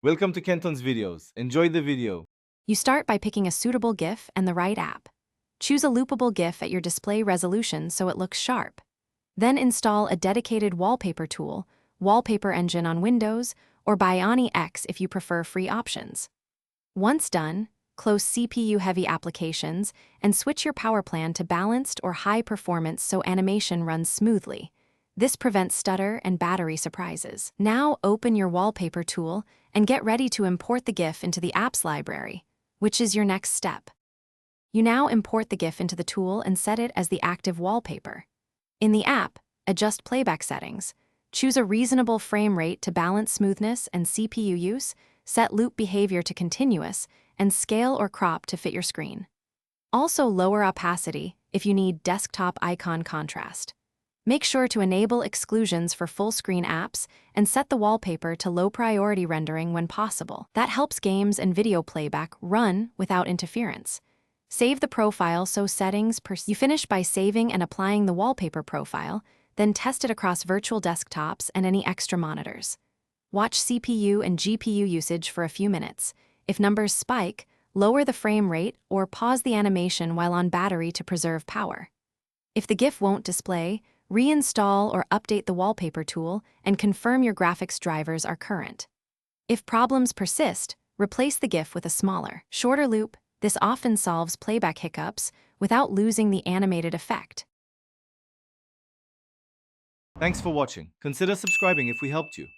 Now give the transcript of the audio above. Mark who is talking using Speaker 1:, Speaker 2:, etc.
Speaker 1: Welcome to Kenton's videos. Enjoy the video.
Speaker 2: You start by picking a suitable GIF and the right app. Choose a loopable GIF at your display resolution so it looks sharp. Then install a dedicated wallpaper tool, Wallpaper Engine on Windows, or Bionic X if you prefer free options. Once done, close CPU-heavy applications and switch your power plan to balanced or high performance so animation runs smoothly. This prevents stutter and battery surprises. Now open your wallpaper tool and get ready to import the GIF into the apps library, which is your next step. You now import the GIF into the tool and set it as the active wallpaper. In the app, adjust playback settings. Choose a reasonable frame rate to balance smoothness and CPU use, set loop behavior to continuous, and scale or crop to fit your screen. Also lower opacity if you need desktop icon contrast. Make sure to enable exclusions for full-screen apps and set the wallpaper to low-priority rendering when possible. That helps games and video playback run without interference. Save the profile so settings You finish by saving and applying the wallpaper profile, then test it across virtual desktops and any extra monitors. Watch CPU and GPU usage for a few minutes. If numbers spike, lower the frame rate or pause the animation while on battery to preserve power. If the GIF won't display, reinstall or update the wallpaper tool and confirm your graphics drivers are current. If problems persist, replace the GIF with a smaller, shorter loop. This often solves playback hiccups without losing the animated effect.
Speaker 1: Thanks for watching. Consider subscribing if we helped you.